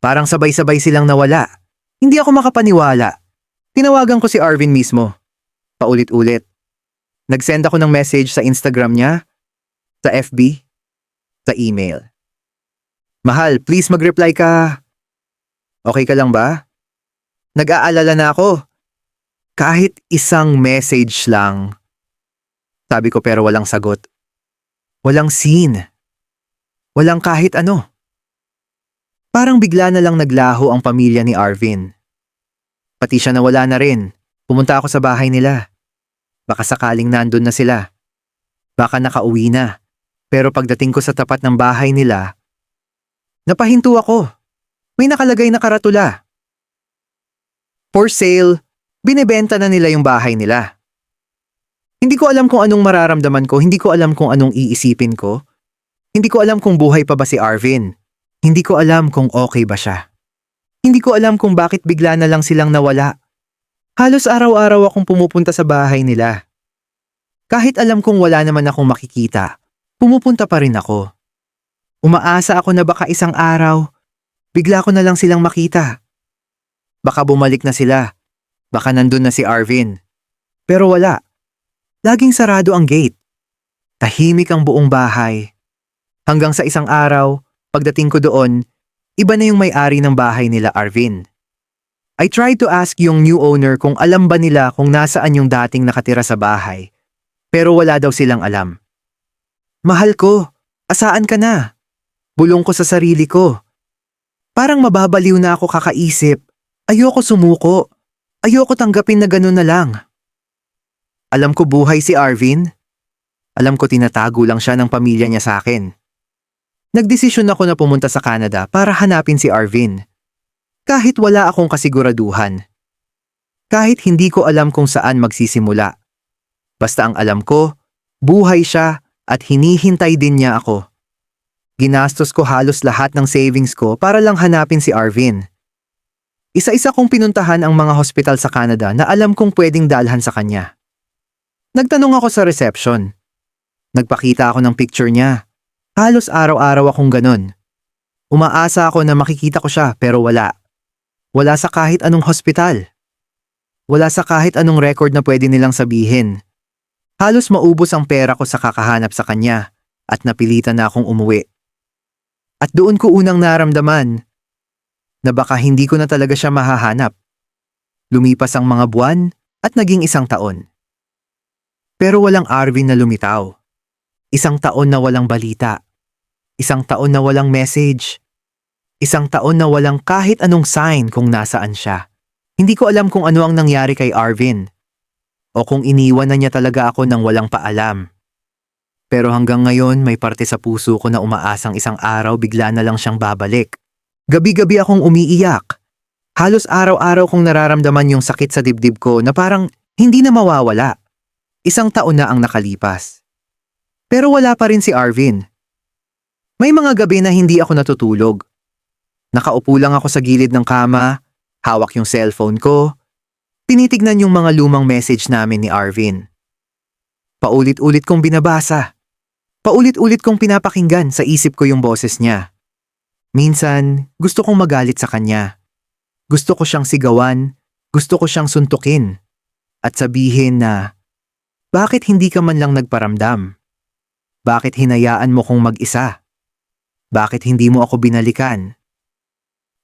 Parang sabay-sabay silang nawala. Hindi ako makapaniwala. Tinawagan ko si Arvin mismo. Paulit-ulit. Nag-send ako ng message sa Instagram niya, sa FB, sa email. Mahal, please mag-reply ka. Okay ka lang ba? Nag-aalala na ako. Kahit 1 message lang. Sabi ko pero walang sagot. Walang scene. Walang kahit ano. Parang bigla na lang naglaho ang pamilya ni Arvin. Pati siya nawala na rin. Pumunta ako sa bahay nila. Baka sakaling nandun na sila. Baka nakauwi na. Pero pagdating ko sa tapat ng bahay nila, napahinto ako. May nakalagay na karatula. For sale, binebenta na nila yung bahay nila. Hindi ko alam kung anong mararamdaman ko, hindi ko alam kung anong iisipin ko. Hindi ko alam kung buhay pa ba si Arvin. Hindi ko alam kung okay ba siya. Hindi ko alam kung bakit bigla na lang silang nawala. Halos araw-araw akong pumupunta sa bahay nila. Kahit alam kong wala naman akong makikita, pumupunta pa rin ako. Umaasa ako na baka isang araw, bigla ko na lang silang makita. Baka bumalik na sila. Baka nandun na si Arvin. Pero wala. Laging sarado ang gate. Tahimik ang buong bahay. Hanggang sa isang araw, pagdating ko doon, iba na yung may-ari ng bahay nila Arvin. I tried to ask yung new owner kung alam ba nila kung nasaan yung dating nakatira sa bahay. Pero wala daw silang alam. Mahal ko, asaan ka na? Bulong ko sa sarili ko. Parang mababaliw na ako kakaisip. Ayoko sumuko. Ayoko tanggapin na ganun na lang. Alam ko buhay si Arvin. Alam ko tinatago lang siya ng pamilya niya sa akin. Nagdesisyon ako na pumunta sa Canada para hanapin si Arvin. Kahit wala akong kasiguraduhan. Kahit hindi ko alam kung saan magsisimula. Basta ang alam ko, buhay siya at hinihintay din niya ako. Ginastos ko halos lahat ng savings ko para lang hanapin si Arvin. Isa-isa kong pinuntahan ang mga hospital sa Canada na alam kong pwedeng dalhan sa kanya. Nagtanong ako sa reception. Nagpakita ako ng picture niya. Halos araw-araw akong ganun. Umaasa ako na makikita ko siya pero wala. Wala sa kahit anong hospital. Wala sa kahit anong record na pwede nilang sabihin. Halos maubos ang pera ko sa kakahanap sa kanya at napilitan na akong umuwi. At doon ko unang naramdaman na baka hindi ko na talaga siya mahahanap. Lumipas ang mga buwan at naging 1 taon. Pero walang Arvin na lumitaw. 1 taon na walang balita. Isang taon na walang message. Isang taon na walang kahit anong sign kung nasaan siya. Hindi ko alam kung ano ang nangyari kay Arvin. O kung iniwan na niya talaga ako nang walang paalam. Pero hanggang ngayon may parte sa puso ko na umaasang isang araw bigla na lang siyang babalik. Gabi-gabi akong umiiyak. Halos araw-araw kong nararamdaman yung sakit sa dibdib ko na parang hindi na mawawala. Isang taon na ang nakalipas. Pero wala pa rin si Arvin. May mga gabi na hindi ako natutulog. Nakaupo lang ako sa gilid ng kama, hawak yung cellphone ko, tinitignan yung mga lumang message namin ni Arvin. Paulit-ulit kong binabasa. Paulit-ulit kong pinapakinggan sa isip ko yung boses niya. Minsan, gusto kong magalit sa kanya. Gusto ko siyang sigawan, gusto ko siyang suntukin. At sabihin na, bakit hindi ka man lang nagparamdam? Bakit hinayaan mo kong mag-isa? Bakit hindi mo ako binalikan?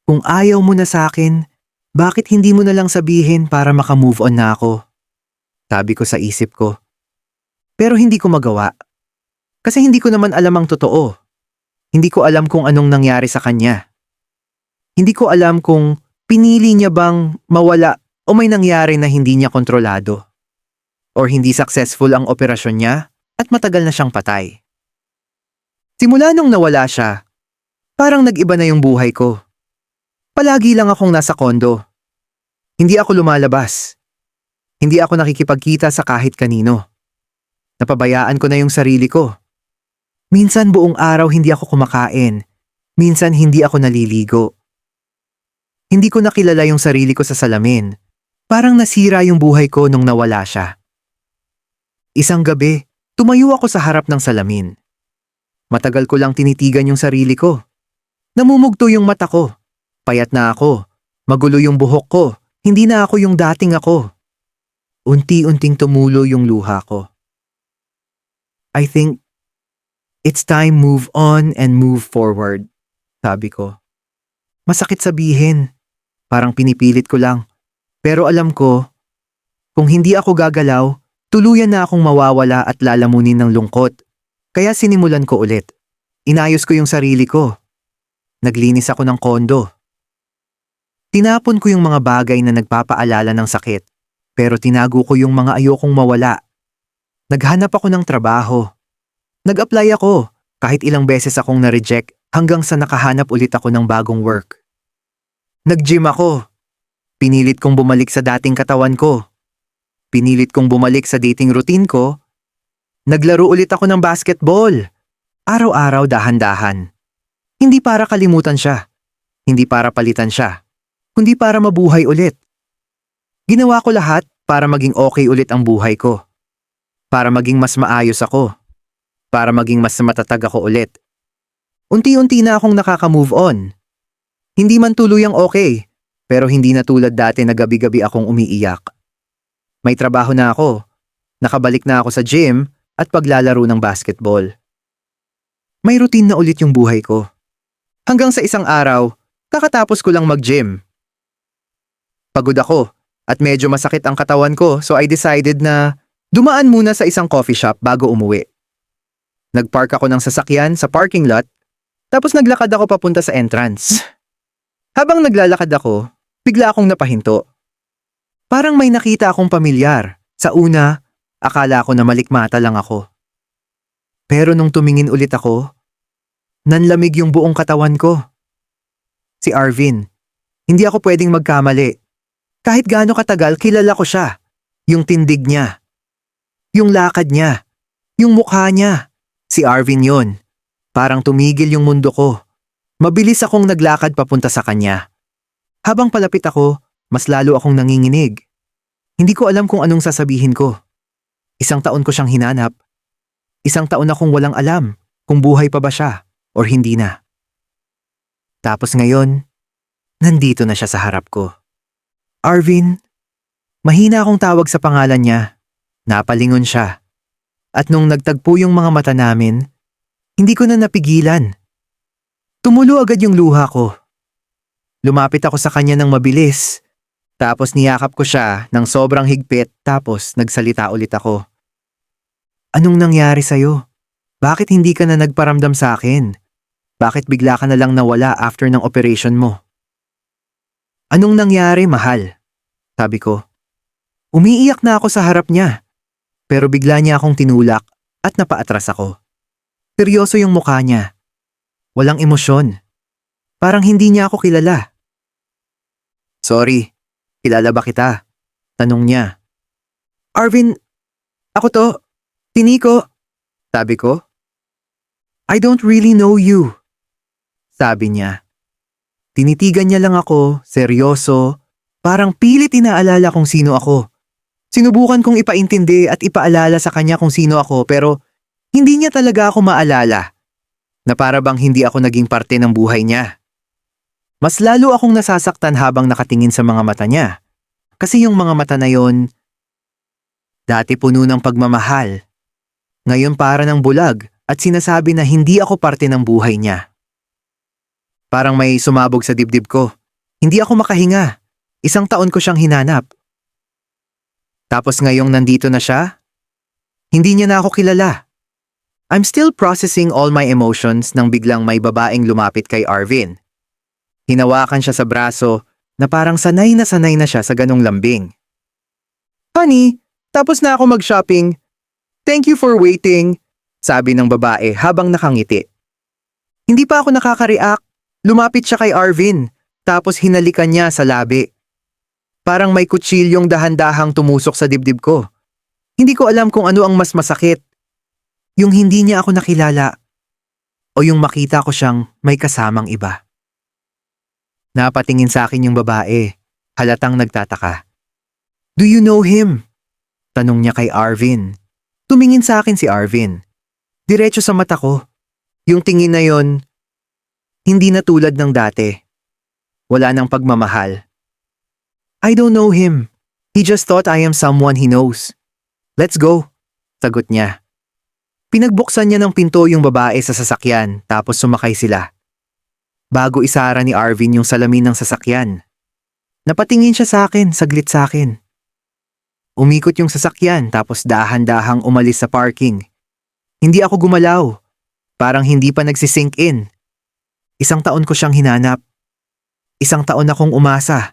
Kung ayaw mo na sa akin, bakit hindi mo na lang sabihin para makamove on na ako? Sabi ko sa isip ko. Pero hindi ko magawa. Kasi hindi ko naman alam ang totoo. Hindi ko alam kung anong nangyari sa kanya. Hindi ko alam kung pinili niya bang mawala o may nangyari na hindi niya kontrolado. Or hindi successful ang operasyon niya at matagal na siyang patay. Simula nung nawala siya, parang nag-iba na yung buhay ko. Palagi lang akong nasa kondo. Hindi ako lumalabas. Hindi ako nakikipagkita sa kahit kanino. Napabayaan ko na yung sarili ko. Minsan buong araw hindi ako kumakain. Minsan hindi ako naliligo. Hindi ko nakilala yung sarili ko sa salamin. Parang nasira yung buhay ko nung nawala siya. Isang gabi, tumayo ako sa harap ng salamin. Matagal ko lang tinitigan yung sarili ko. Namumugto yung mata ko. Payat na ako. Magulo yung buhok ko. Hindi na ako yung dating ako. Unti-unting tumulo yung luha ko. I think it's time move on and move forward, sabi ko. Masakit sabihin. Parang pinipilit ko lang. Pero alam ko, kung hindi ako gagalaw, tuluyan na akong mawawala at lalamunin ng lungkot. Kaya sinimulan ko ulit. Inayos ko yung sarili ko. Naglinis ako ng kondo. Tinapon ko yung mga bagay na nagpapaalala ng sakit, pero tinago ko yung mga ayokong mawala. Naghanap ako ng trabaho. Nag-apply ako, kahit ilang beses akong na-reject hanggang sa nakahanap ulit ako ng bagong work. Nag-gym ako. Pinilit kong bumalik sa dating katawan ko. Pinilit kong bumalik sa dating routine ko. Naglaro ulit ako ng basketball. Araw-araw dahan-dahan. Hindi para kalimutan siya. Hindi para palitan siya. Kundi para mabuhay ulit. Ginawa ko lahat para maging okay ulit ang buhay ko. Para maging mas maayos ako. Para maging mas matatag ako ulit. Unti-unti na akong nakaka-move on. Hindi man tuluyang okay, pero hindi na tulad dati na gabi-gabi akong umiiyak. May trabaho na ako. Nakabalik na ako sa gym at paglalaro ng basketball. May routine na ulit yung buhay ko. Hanggang sa isang araw, kakatapos ko lang mag-gym. Pagod ako at medyo masakit ang katawan ko, so I decided na dumaan muna sa isang coffee shop bago umuwi. Nagpark ako ng sasakyan sa parking lot, tapos naglakad ako papunta sa entrance. Habang naglalakad ako, bigla akong napahinto. Parang may nakita akong pamilyar. Sa una, akala ko na malikmata lang ako. Pero nung tumingin ulit ako, nanlamig yung buong katawan ko. Si Arvin. Hindi ako pwedeng magkamali. Kahit gaano katagal, kilala ko siya. Yung tindig niya. Yung lakad niya. Yung mukha niya. Si Arvin yon. Parang tumigil yung mundo ko. Mabilis akong naglakad papunta sa kanya. Habang palapit ako, mas lalo akong nanginginig. Hindi ko alam kung anong sasabihin ko. Isang taon ko siyang hinanap. Isang taon akong walang alam kung buhay pa ba siya or hindi na. Tapos ngayon, nandito na siya sa harap ko. Arvin, mahina akong tawag sa pangalan niya. Napalingon siya. At nung nagtagpo yung mga mata namin, hindi ko na napigilan. Tumulo agad yung luha ko. Lumapit ako sa kanya ng mabilis. Tapos niyakap ko siya ng sobrang higpit tapos nagsalita ulit ako. Anong nangyari sa'yo? Bakit hindi ka na nagparamdam sa akin? Bakit bigla ka na lang nawala after ng operation mo? Anong nangyari, mahal? Sabi ko. Umiiyak na ako sa harap niya. Pero bigla niya akong tinulak at napaatras ako. Seryoso yung mukha niya. Walang emosyon. Parang hindi niya ako kilala. Sorry, kilala ba kita? Tanong niya. Arvin, ako to. Si Nico. Sabi ko. I don't really know you. Sabi niya. Tinitigan niya lang ako, seryoso, parang pilit inaalala kung sino ako. Sinubukan kong ipaintindi at ipaalala sa kanya kung sino ako pero hindi niya talaga ako maalala. Na para bang hindi ako naging parte ng buhay niya. Mas lalo akong nasasaktan habang nakatingin sa mga mata niya. Kasi yung mga mata na yon, dati puno ng pagmamahal. Ngayon para ng bulag at sinasabi na hindi ako parte ng buhay niya. Parang may sumabog sa dibdib ko. Hindi ako makahinga. 1 taon ko siyang hinanap. Tapos ngayong nandito na siya, hindi niya na ako kilala. I'm still processing all my emotions nang biglang may babaeng lumapit kay Arvin. Hinawakan siya sa braso na parang sanay na siya sa ganong lambing. Honey, tapos na ako mag-shopping. Thank you for waiting, sabi ng babae habang nakangiti. Hindi pa ako nakaka-react. Lumapit siya kay Arvin, tapos hinalikan niya sa labi. Parang may kutsilyong dahan-dahang tumusok sa dibdib ko. Hindi ko alam kung ano ang mas masakit. Yung hindi niya ako nakilala, o yung makita ko siyang may kasamang iba. Napatingin sa akin yung babae, halatang nagtataka. Do you know him? Tanong niya kay Arvin. Tumingin sa akin si Arvin. Diretso sa mata ko. Yung tingin na yon, hindi na tulad ng dati. Wala nang pagmamahal. I don't know him. He just thought I am someone he knows. Let's go, sagot niya. Pinagbuksan niya ng pinto yung babae sa sasakyan tapos sumakay sila. Bago isara ni Arvin yung salamin ng sasakyan. Napatingin siya sa akin, saglit sa akin. Umikot yung sasakyan tapos dahan-dahang umalis sa parking. Hindi ako gumalaw. Parang hindi pa nagsisink in. 1 taon ko siyang hinanap. 1 taon akong umasa.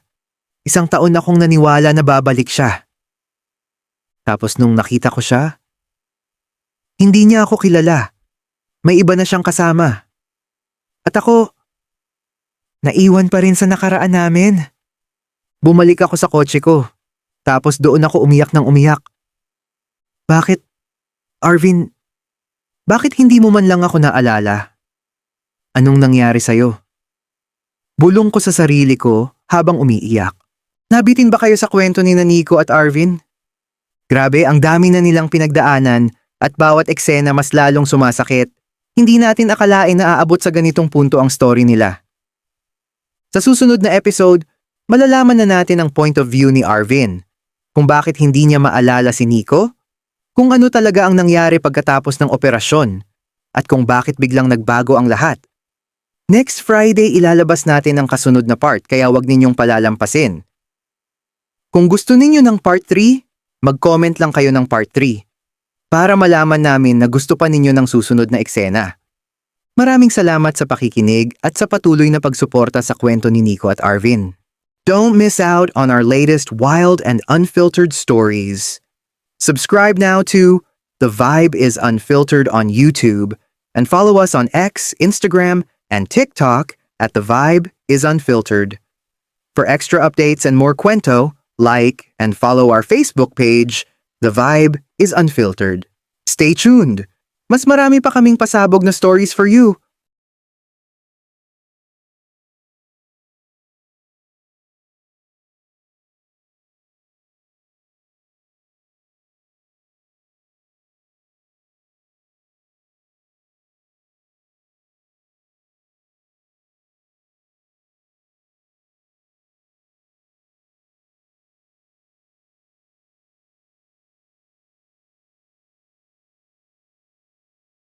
1 taon akong naniwala na babalik siya. Tapos nung nakita ko siya, hindi niya ako kilala. May iba na siyang kasama. At ako, naiwan pa rin sa nakaraan namin. Bumalik ako sa kotse ko. Tapos doon ako umiyak ng umiyak. Bakit, Arvin, bakit hindi mo man lang ako naalala? Anong nangyari sa'yo? Bulong ko sa sarili ko habang umiiyak. Nabitin ba kayo sa kwento ni Nico at Arvin? Grabe, ang dami na nilang pinagdaanan at bawat eksena mas lalong sumasakit. Hindi natin akalain na aabot sa ganitong punto ang story nila. Sa susunod na episode, malalaman na natin ang point of view ni Arvin. Kung bakit hindi niya maalala si Nico, kung ano talaga ang nangyari pagkatapos ng operasyon, at kung bakit biglang nagbago ang lahat. Next Friday ilalabas natin ang kasunod na part kaya wag ninyong palalampasin. Kung gusto ninyo ng part 3, mag-comment lang kayo ng part 3 para malaman namin na gusto pa ninyo ng susunod na eksena. Maraming salamat sa pakikinig at sa patuloy na pagsuporta sa kwento ni Nico at Arvin. Don't miss out on our latest wild and unfiltered stories. Subscribe now to The Vibe is Unfiltered on YouTube and follow us on X, Instagram, and TikTok at The Vibe is Unfiltered. For extra updates and more kwento, like and follow our Facebook page, The Vibe is Unfiltered. Stay tuned! Mas marami pa kaming pasabog na stories for you.